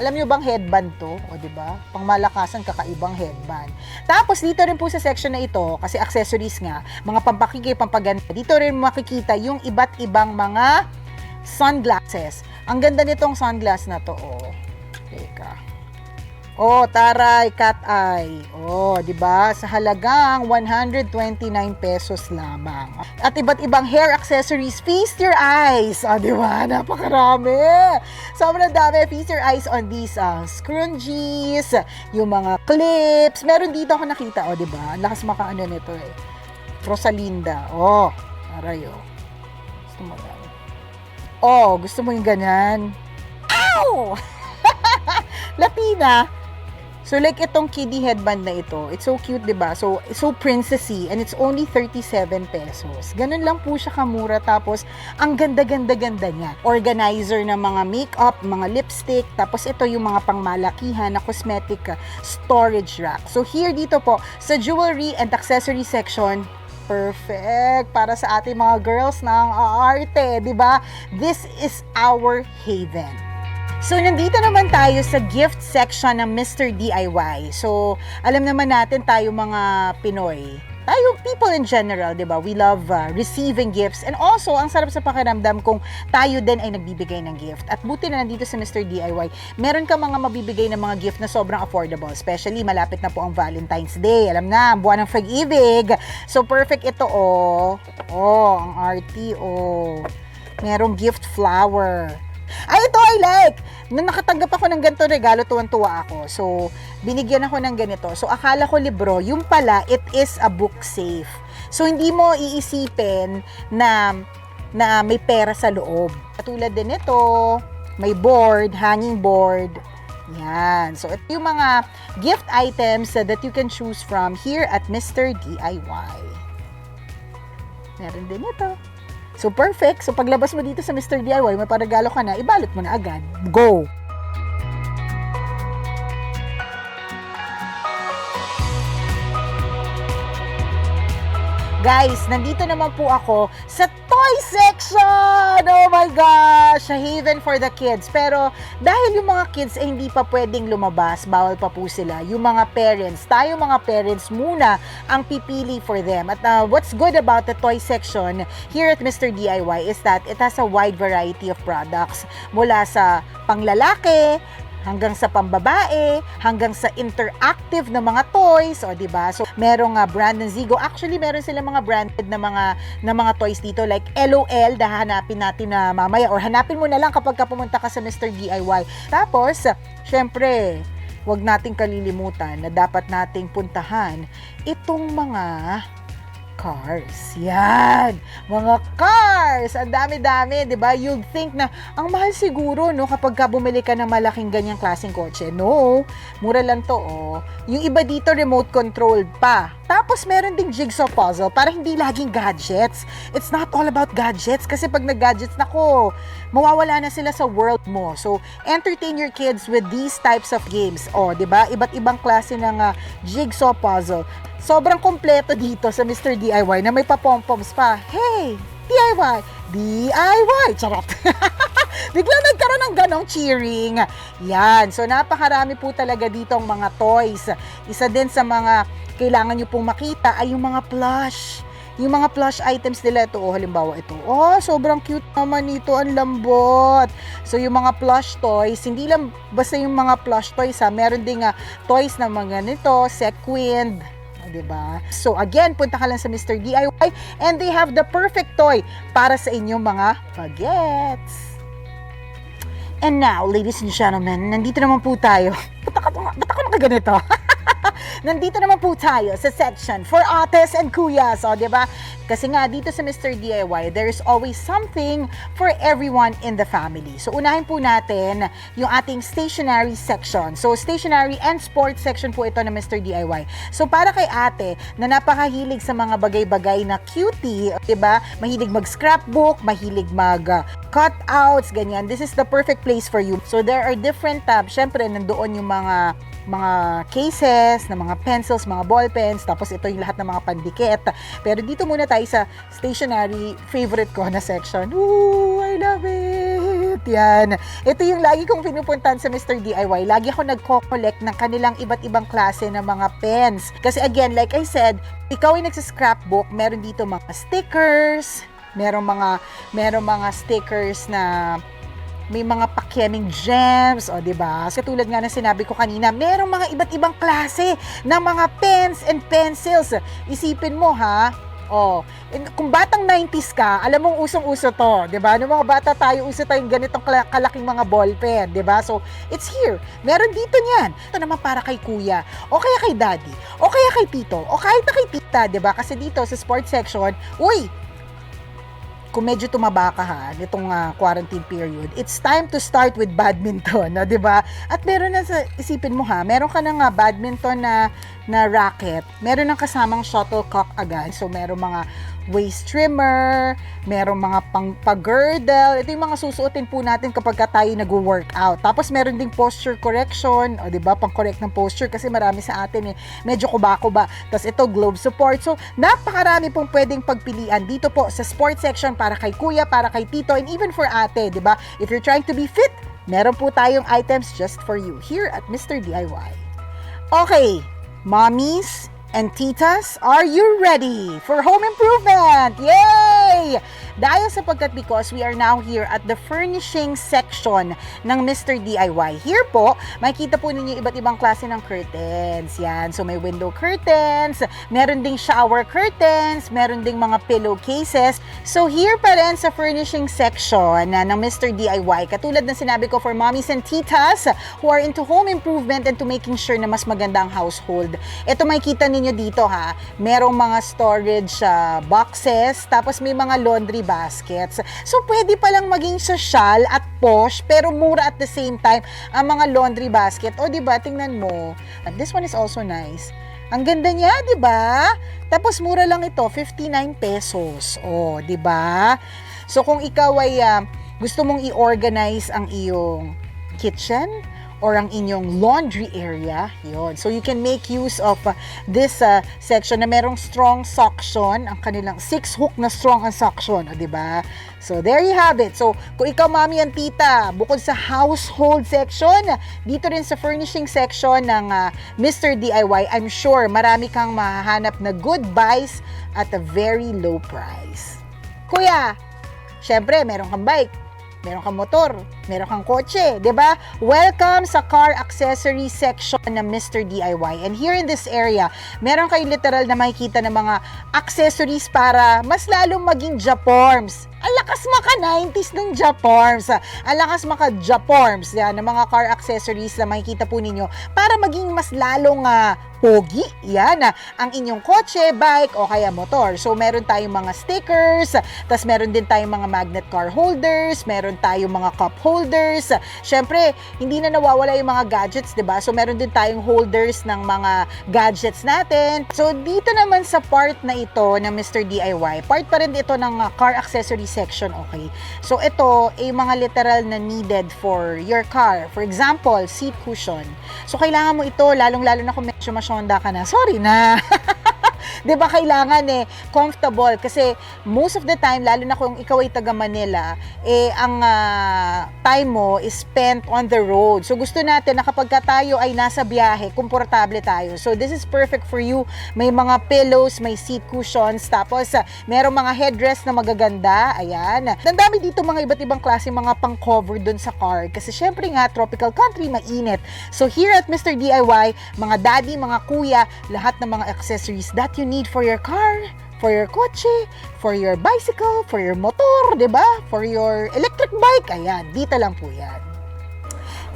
Alam niyo bang headband to? O 'di ba? Pangmalakasan kakaibang headband. Tapos dito rin po sa section na ito, kasi accessories nga, mga pampakiki, pampaganda. Dito rin makikita yung iba't ibang mga sunglasses. Ang ganda nitong sunglass na to, oh. Teka. Oh, taray, cat eye. Oh, 'di ba? Sa halagang 129 pesos lamang. At iba't ibang hair accessories, feast your eyes. Oh, 'di ba? Napakarami. Sobrang dami. Feast your eyes on these scrunchies, yung mga clips. Meron dito ako nakita, oh, 'di ba? Ang lakas makaano nito eh. Rosalinda. Oh, taray, oh. Gusto mo yan? Oh, gusto mo yung ganyan? Ow! Latina. So like itong kiddie headband na ito, it's so cute, 'di ba? So princessy and it's only 37 pesos. Ganun lang po siya kamura, tapos ang ganda-ganda niya. Organizer ng mga makeup, mga lipstick, tapos ito yung mga pangmalakihan na cosmetic storage rack. So here dito po sa jewelry and accessory section, perfect para sa ating mga girls na ang aarte, 'di ba? This is our haven. So, nandito naman tayo sa gift section ng Mr. DIY. So, alam naman natin tayo mga Pinoy, tayo people in general, di ba? We love receiving gifts and also, ang sarap sa pakiramdam kung tayo din ay nagbibigay ng gift. At buti na nandito sa Mr. DIY, meron ka mga mabibigay ng mga gift na sobrang affordable. Especially, malapit na po ang Valentine's Day. Alam na, buwan ng pag-ibig. So, perfect ito, oh. Oh, ang arty, oh. Merong gift flower. Ay, ito I like! Nung nakatanggap ako ng ganito regalo, tuwan-tuwa ako. So, binigyan ako ng ganito. So, akala ko libro. Yung pala, it is a book safe. So, hindi mo iisipin na may pera sa loob. Katulad din ito, may board, hanging board. Yan. So, ito yung mga gift items that you can choose from here at Mr. DIY. Meron din ito. So, perfect. So, paglabas mo dito sa Mr. DIY, may paragalo ka na, ibalot mo na agad. Go! Guys, nandito naman po ako sa toy section! Oh my gosh! A haven for the kids. Pero dahil yung mga kids ay hindi pa pwedeng lumabas, bawal pa po sila, yung mga parents, tayo mga parents muna ang pipili for them. At what's good about the toy section here at Mr. DIY is that it has a wide variety of products. Mula sa panglalaki, hanggang sa pambabae, hanggang sa interactive na mga toys, o diba? So, merong brand ng Zigo. Actually, meron sila mga branded na mga toys dito like LOL, hanapin natin na mamaya or hanapin mo na lang kapag pumunta ka sa Mr. DIY. Tapos, syempre, huwag nating kalilimutan na dapat nating puntahan itong mga cars. Yan! Mga cars! Ang dami-dami, di ba? You'd think na, ang mahal siguro, no? Kapag bumili ka ng malaking ganyang klaseng kotse. No! Mura lang to, oh. Yung iba dito, remote control pa. Tapos, meron ding jigsaw puzzle para hindi laging gadgets. It's not all about gadgets kasi pag nag-gadgets, nako, mawawala na sila sa world mo. So, entertain your kids with these types of games. Oh, di ba? Iba't ibang klase ng jigsaw puzzle. Sobrang kompleto dito sa Mr. DIY na may pa-pompoms pa. Hey! DIY! DIY! Charot! Biglang nagkaroon ng ganong cheering. Yan. So, napakarami po talaga dito ang mga toys. Isa din sa mga kailangan nyo pong makita ay yung mga plush. Yung mga plush items nila, ito, oh, halimbawa ito. Oh, sobrang cute naman ito, ang lambot. So, yung mga plush toys, hindi lang basta yung mga plush toys, meron ding toys na mga nito, sequined, diba? So, again, punta ka lang sa Mr. DIY and they have the perfect toy para sa inyong mga bagets. And now, ladies and gentlemen, nandito naman po tayo. Ba't ako nakaganito? Nandito naman po tayo sa section for ates and kuyas, o, diba? Kasi nga, dito sa Mr. DIY, there's always something for everyone in the family. So, unahin po natin yung ating stationery section. So, stationery and sports section po ito ng Mr. DIY. So, para kay ate na napakahilig sa mga bagay-bagay na cutie, diba? Mahilig mag-scrapbook, mahilig mag-cutouts, ganyan. This is the perfect place for you. So, there are different tabs. Syempre, nandoon yung mga cases, na mga pencils, mga ballpens, tapos ito yung lahat ng mga pandikit. Pero dito muna tayo sa stationery, favorite ko na section. Ooh, I love it! Yan. Ito yung lagi kong pinupuntahan sa Mr. DIY. Lagi ako nagko-collect ng kanilang iba't ibang klase ng mga pens. Kasi again, like I said, ikaw ay nagsa-scrapbook, meron dito mga stickers, merong mga stickers na may mga pakeming gems, o diba? So, tulad nga na sinabi ko kanina, merong mga iba't ibang klase ng mga pens and pencils. Isipin mo, ha? Oh, kung batang 90s ka, alam mong usong-uso to, 'di ba? Nung mga bata tayo, uso tayong ganitong kalaking mga ballpen, 'di ba? So, it's here. Meron dito niyan. Ito naman para kay kuya, o kaya kay daddy, o kaya kay tito, o kahit na kay tita, 'di ba? Kasi dito sa sports section, uy, kung medyo tumaba ka ha, nitong quarantine period, it's time to start with badminton, no, 'di ba? At meron na isipin mo ha, meron ka ng badminton na racket, meron ng kasamang shuttlecock agad. So meron mga waist trimmer, meron mga pag-girdle. Ito yung mga susuotin po natin kapag tayo nag-workout. Tapos meron ding posture correction, o 'di ba? Pang-correct ng posture kasi marami sa atin medyo kuba-kuba. Tapos ito globe support. So napakarami pong pwedeng pagpilian dito po sa sports section para kay kuya, para kay tito, and even for ate, 'di ba? If you're trying to be fit, meron po tayong items just for you here at Mr. DIY. Okay, mommies and titas, are you ready for home improvement? Yay! Dahil sapagkat because we are now here at the furnishing section ng Mr. DIY. Here po, makikita po ninyo iba't ibang klase ng curtains. Yan. So may window curtains, meron ding shower curtains, meron ding mga pillowcases. So here pa rin sa furnishing section ng Mr. DIY, katulad ng sinabi ko for mommies and titas who are into home improvement and to making sure na mas maganda ang household. Ito makikita ninyo dito ha, merong mga storage boxes, tapos may mga laundry baskets. So, pwede palang maging social at posh, pero mura at the same time ang mga laundry basket. O, diba? Tingnan mo. And this one is also nice. Ang ganda niya, diba? Tapos, mura lang ito, 59 pesos. O, diba? So, kung ikaw ay gusto mong i-organize ang iyong kitchen, or ang inyong laundry area, yun. So, you can make use of this section na merong strong suction, ang kanilang 6-hook na strong ang suction, diba? So, there you have it. So, kung ikaw, mami and tita, bukod sa household section, dito rin sa furnishing section ng Mr. DIY, I'm sure marami kang mahahanap na good buys at a very low price. Kuya, syempre, meron kang bike, meron kang motor, meron kang kotse, 'di ba? Welcome sa car accessory section ng Mr. DIY. And here in this area, meron kayo literal na makikita ng mga accessories para mas lalong maging Japorms. Ang lakas maka 90s ng Japorms. Ang lakas maka Japorms yan, ng mga car accessories na makikita po ninyo para maging mas lalong pogi. Yan, ang inyong kotse, bike o kaya motor. So meron tayong mga stickers, tas meron din tayong mga magnet car holders, meron tayong mga cup holders. Syempre, hindi na nawawala yung mga gadgets, 'di ba? So meron din tayong holders ng mga gadgets natin. So dito naman sa part na ito ng Mr. DIY, part pa rin ito ng car accessory section, okay? So ito ay mga literal na needed for your car. For example, seat cushion. So kailangan mo ito, lalong-lalo na kung medyo masyonda ka na. Sorry na. 'Di ba kailangan comfortable kasi most of the time, lalo na kung ikaw ay taga Manila, ang time mo is spent on the road. So gusto natin na kapag tayo ay nasa biyahe, komportable tayo. So this is perfect for you. May mga pillows, may seat cushions, tapos merong mga headrest na magaganda. Ayan. Ang dami dito mga iba't ibang klase mga pang-cover dun sa car kasi syempre nga tropical country, mainit. So here at Mr. DIY, mga daddy, mga kuya, lahat ng mga accessories that you need for your car, for your kotse, for your bicycle, for your motor, 'di ba? For your electric bike. Ayan, dito lang po 'yan.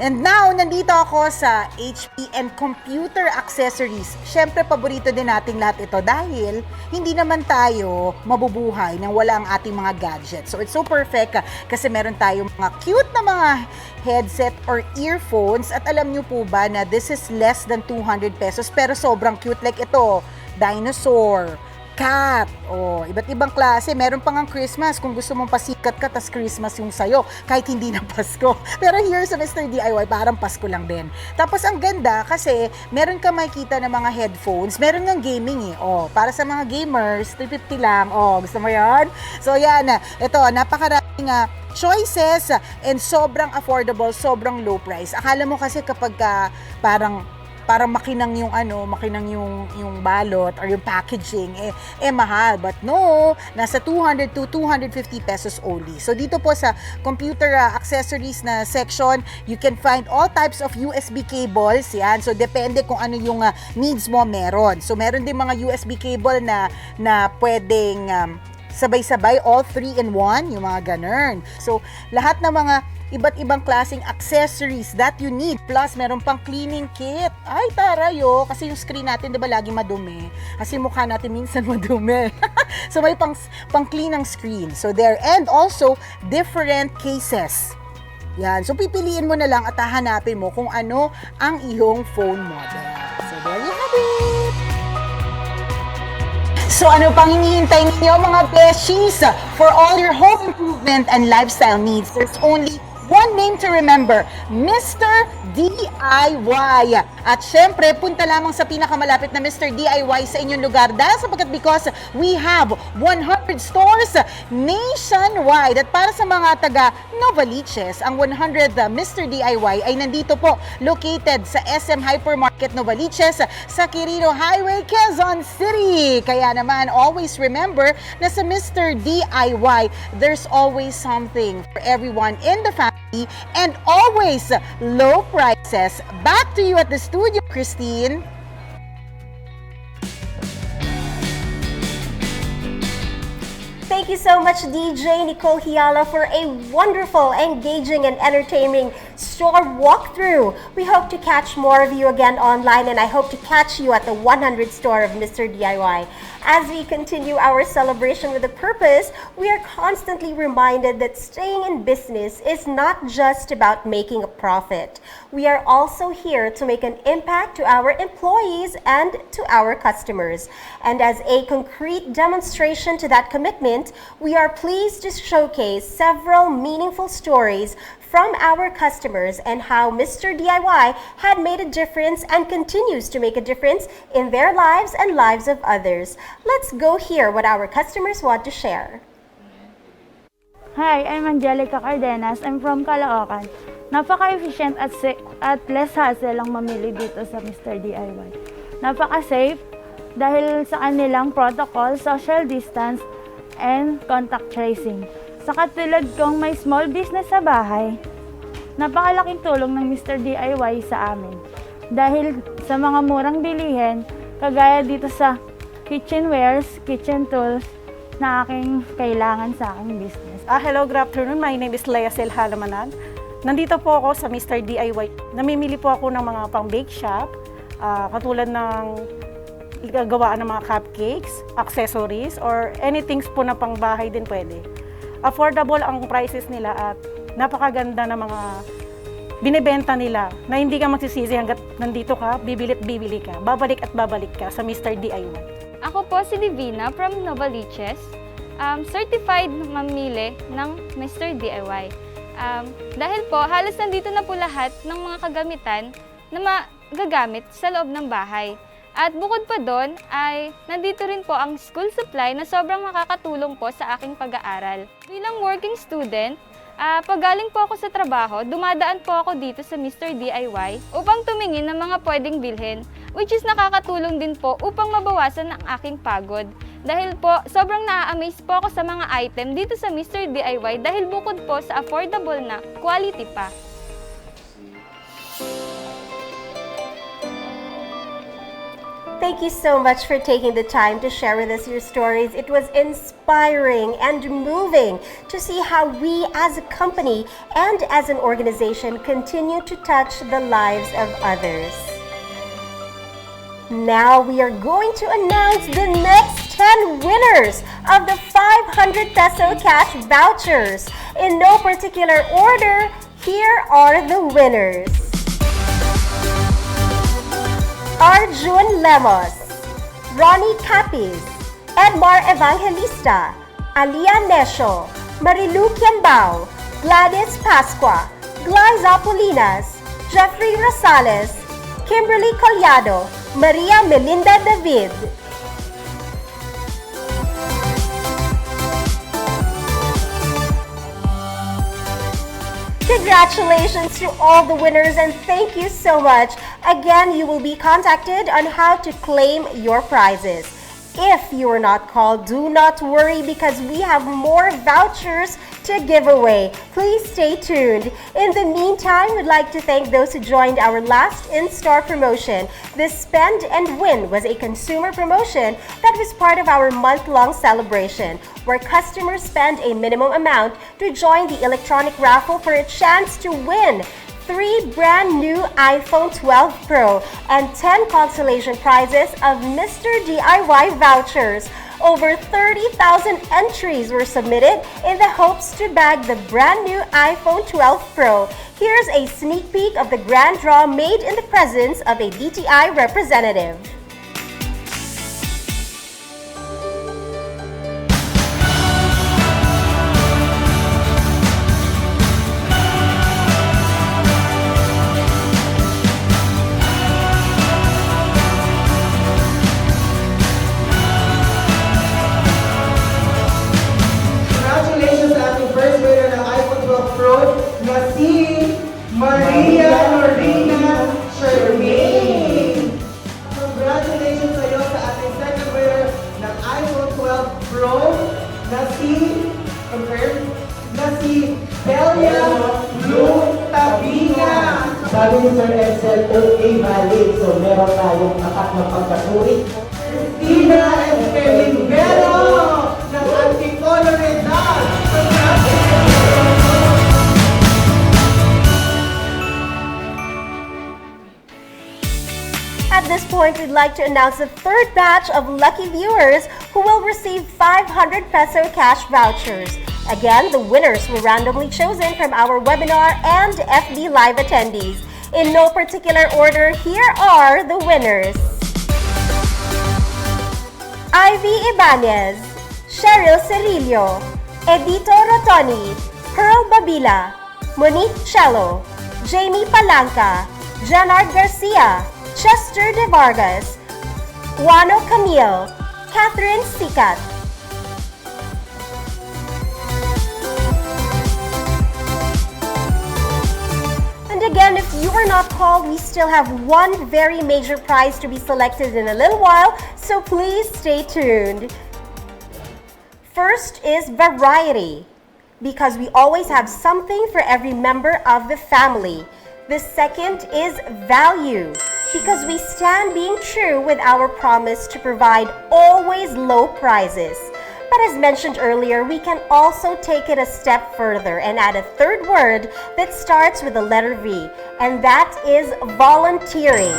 And now, nandito ako sa HP and computer accessories. Syempre, paborito din nating lahat ito dahil hindi naman tayo mabubuhay nang wala ang ating mga gadgets. So, it's so perfect kasi meron tayong mga cute na mga headset or earphones. At alam nyo po ba na this is less than 200 pesos pero sobrang cute. Like ito, dinosaur, cat, iba't ibang klase. Meron pang ang Christmas kung gusto mong pasikat ka, tas Christmas yung sayo, kahit hindi na Pasko. Pero here sa Mr. DIY, parang Pasko lang din. Tapos ang ganda kasi meron ka makikita ng mga headphones, meron ng gaming para sa mga gamers, 350 lang. Gusto mo yan? So yan, ito, napakaraming choices and sobrang affordable, sobrang low price. Akala mo kasi kapag parang makinang yung balot or yung packaging mahal, but no, nasa 200 to 250 pesos only. So dito po sa computer accessories na section, you can find all types of USB cables. Yan, so depende kung ano yung needs mo, meron. So meron din mga USB cable na pwedeng sabay-sabay, all 3-in-1, yung mga ganun. So lahat ng mga iba't ibang klaseng accessories that you need. Plus, meron pang cleaning kit. Ay, tarayo. Kasi yung screen natin, di ba, lagi madumi. Kasi mukha natin minsan madumi. So, may pang-clean ng screen. So, there. And also, different cases. Yan. So, pipiliin mo na lang at hahanapin mo kung ano ang iyong phone model. So, there you have it. So ano pang hinihintay ninyo mga beshies? For all your home improvement and lifestyle needs, there's only one name to remember, Mr. DIY. At syempre, punta lamang sa pinakamalapit na Mr. DIY sa inyong lugar dahil sapagkat because we have 100 stores nationwide. At para sa mga taga Novaliches, ang 100 Mr. DIY ay nandito po, located sa SM Hypermarket Novaliches sa Quirino Highway, Quezon City. Kaya naman, always remember na sa Mr. DIY, there's always something for everyone in the family and always low prices. Back to you at the studio, Christine. Thank you so much, DJ Nicole Hiala, for a wonderful, engaging, and entertaining store walkthrough. We hope to catch more of you again online, and I hope to catch you at the 100 store of Mr. DIY. As we continue our celebration with a purpose, we are constantly reminded that staying in business is not just about making a profit. We are also here to make an impact to our employees and to our customers. And as a concrete demonstration to that commitment, we are pleased to showcase several meaningful stories from our customers and how Mr. DIY had made a difference and continues to make a difference in their lives and lives of others. Let's go hear what our customers want to share. Hi, I'm Angelica Cardenas. I'm from Caloocan. Napaka-efficient at less hassle ang mamili dito sa Mr. DIY. Napaka-safe dahil sa kanilang protocol, social distance, and contact tracing. Sa katulad kong may small business sa bahay, Napakalaking tulong ng Mr. DIY sa amin. Dahil sa mga murang bilihin, kagaya dito sa kitchenwares, kitchen tools na aking kailangan sa aking business. Hello, good afternoon. My name is Leia Selhalamanag. Nandito po ako sa Mr. DIY. Namimili po ako ng mga pang-bake shop, katulad ng gawaan ng mga cupcakes, accessories, or anything po na pang-bahay din pwede. Affordable ang prices nila at napakaganda ng mga binibenta nila na hindi ka magsisisi hanggat nandito ka, bibili at bibili ka. Babalik at babalik ka sa Mr. DIY. Ako po si Divina from Novaliches, certified mamili ng Mr. DIY. Dahil po, halos nandito na po lahat ng mga kagamitan na magagamit sa loob ng bahay. At bukod pa doon ay nandito rin po ang school supply na sobrang makakatulong po sa aking pag-aaral. Bilang working student, pag galing po ako sa trabaho, dumadaan po ako dito sa Mr. DIY upang tumingin ng mga pwedeng bilhin, which is nakakatulong din po upang mabawasan ang aking pagod. Dahil po, sobrang na-amaze po ako sa mga item dito sa Mr. DIY dahil bukod po sa affordable na quality pa. Thank you so much for taking the time to share with us your stories. It was inspiring and moving to see how we as a company and as an organization continue to touch the lives of others. Now we are going to announce the next 10 winners of the 500 peso cash vouchers. In no particular order, here are the winners. Arjun Lemos, Ronnie Capiz, Edmar Evangelista, Alia Nesho, Marilu Kiambao, Gladys Pasqua, Glyza Polinas, Jeffrey Rosales, Kimberly Collado, Maria Melinda David. Congratulations to all the winners and thank you so much. Again, you will be contacted on how to claim your prizes. If you were not called, do not worry because we have more vouchers to give away. Please stay tuned. In the meantime, we'd like to thank those who joined our last in-store promotion. This Spend and Win was a consumer promotion that was part of our month-long celebration, where customers spend a minimum amount to join the electronic raffle for a chance to win 3 brand new iPhone 12 Pro and 10 consolation prizes of Mr. DIY vouchers. Over 30,000 entries were submitted in the hopes to bag the brand new iPhone 12 Pro. Here's a sneak peek of the grand draw made in the presence of a DTI representative. Maria Lorena Shermaine. Congratulations sa iyo sa ating second winner ng iPhone 12 Pro na si Delia Blue Tabina. Sabi ni Sir Edsel, okay, valid. So meron tayong apat na pagkasuri. Christina and Kevin Vero ng Anticolor Redal. At this point, we'd like to announce the third batch of lucky viewers who will receive 500 peso cash vouchers. Again, the winners were randomly chosen from our webinar and FB Live attendees. In no particular order, here are the winners. Ivy Ibanez, Cheryl Cerillo, Edito Rotoni, Pearl Babila, Monique Cello, Jamie Palanca, Janard Garcia, Chester De Vargas, Juano Camille, Catherine Sikat. And again, if you are not called, we still have one very major prize to be selected in a little while, so please stay tuned. First is Variety. because we always have something for every member of the family. The second is value, because we stand being true with our promise to provide always low prices. But as mentioned earlier, we can also take it a step further and add a third word that starts with the letter V, and that is volunteering,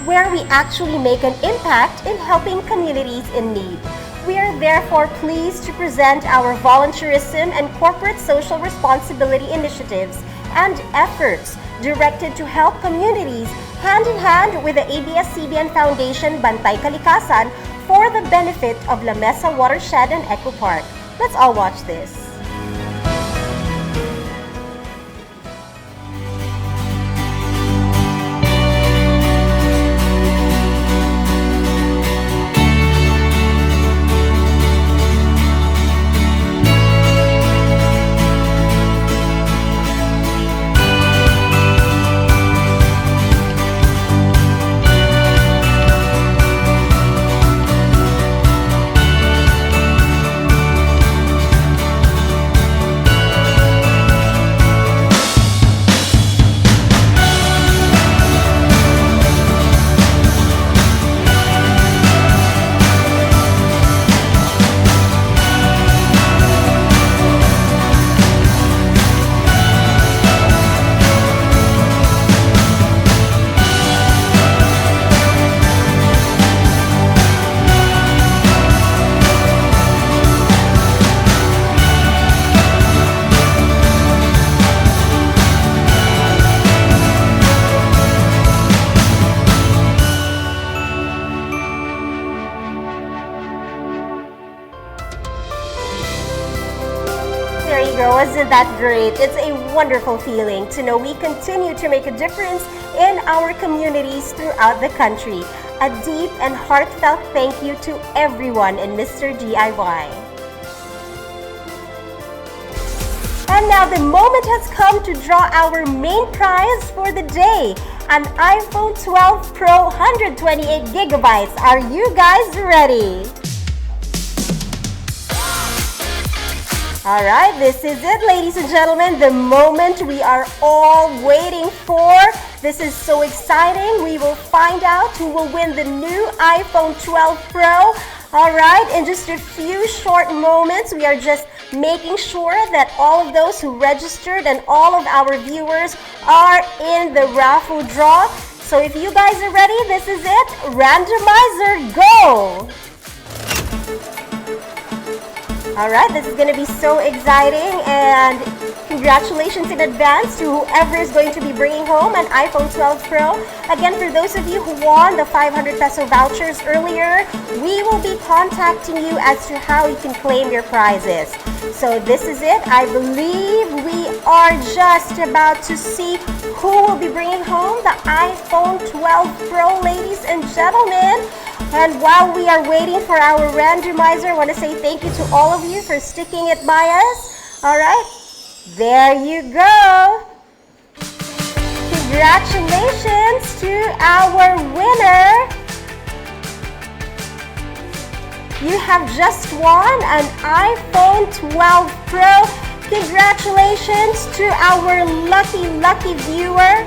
where we actually make an impact in helping communities in need. We are therefore pleased to present our volunteerism and corporate social responsibility initiatives and efforts directed to help communities hand in hand with the ABS-CBN Foundation Bantay Kalikasan for the benefit of La Mesa Watershed and Eco Park. Let's all watch this. Isn't that great? It's a wonderful feeling to know we continue to make a difference in our communities throughout the country. A deep and heartfelt thank you to everyone in Mr. DIY. And now the moment has come to draw our main prize for the day, an iPhone 12 Pro 128 gigabytes. Are you guys ready? All right, this is it, ladies and gentlemen, the moment we are all waiting for. This is so exciting. We will find out who will win the new iPhone 12 Pro. All right, in just a few short moments, we are just making sure that all of those who registered and all of our viewers are in the raffle draw. So if you guys are ready, this is it. Randomizer, go! Alright, this is going to be so exciting, and congratulations in advance to whoever is going to be bringing home an iPhone 12 Pro. Again, for those of you who won the 500 peso vouchers earlier, we will be contacting you as to how you can claim your prizes. So this is it. I believe we are just about to see who will be bringing home the iPhone 12 Pro, ladies and gentlemen. And while we are waiting for our randomizer, I want to say thank you to all of you for sticking it by us. All right, there you go. Congratulations to our winner. You have just won an iPhone 12 Pro. Congratulations to our lucky viewer.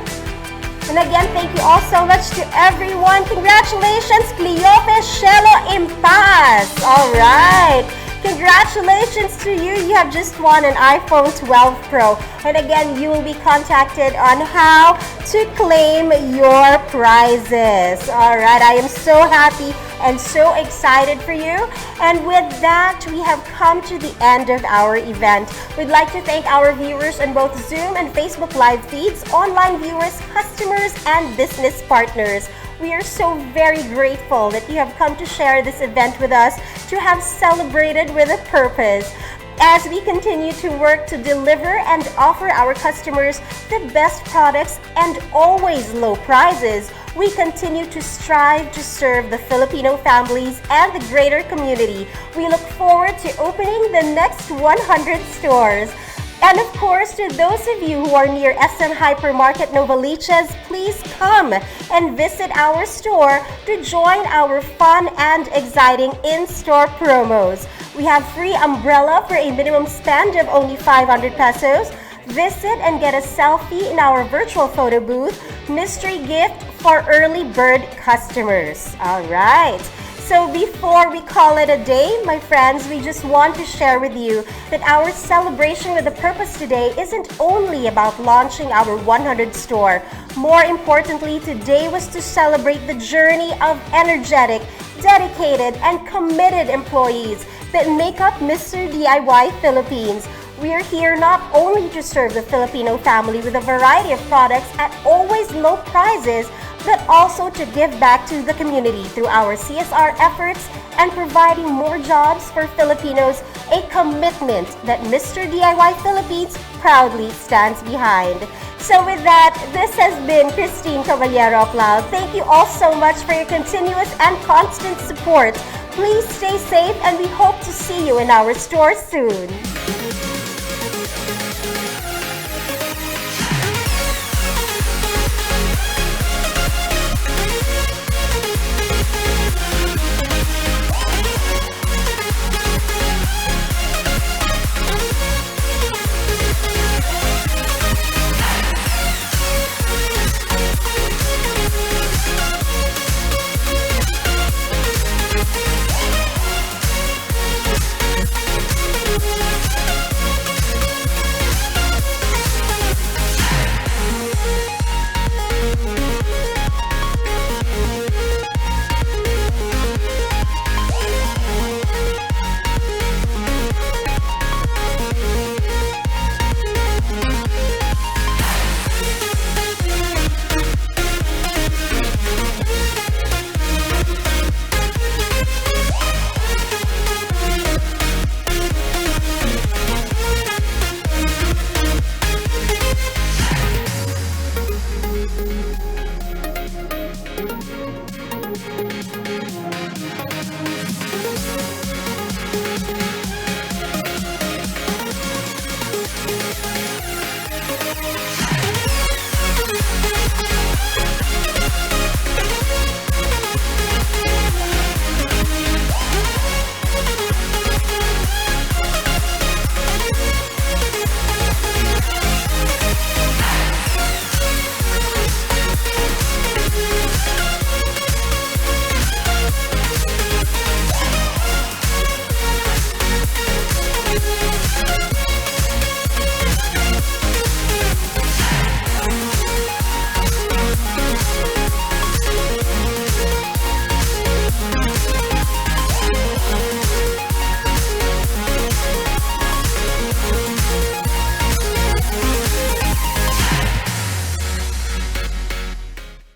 And again, thank you all so much to everyone. Congratulations, Cleope Shelo Impas. All right. Congratulations to you. You have just won an iPhone 12 Pro. And again, you will be contacted on how to claim your prizes. All right. I am so happy and so excited for you. And with that, we have come to the end of our event. We'd like to thank our viewers on both Zoom and Facebook live feeds, online viewers, customers, and business partners. We are so very grateful that you have come to share this event with us, to have celebrated with a purpose. As we continue to work to deliver and offer our customers the best products and always low prices, we continue to strive to serve the Filipino families and the greater community. We look forward to opening the next 100 stores. And of course, to those of you who are near SM Hypermarket Novaliches, please come and visit our store to join our fun and exciting in-store promos. We have free umbrella for a minimum spend of only 500 pesos. Visit and get a selfie in our virtual photo booth. Mystery gift for early bird customers. All right. So before we call it a day, my friends, we just want to share with you that our celebration with a purpose today isn't only about launching our 100th store. More importantly, today was to celebrate the journey of energetic, dedicated, and committed employees that make up Mr. DIY Philippines. We are here not only to serve the Filipino family with a variety of products at always low prices, but also to give back to the community through our CSR efforts and providing more jobs for Filipinos, a commitment that Mr. DIY Philippines proudly stands behind. So with that, this has been Christine Caballero Aplao. Thank you all so much for your continuous and constant support. Please stay safe and we hope to see you in our store soon.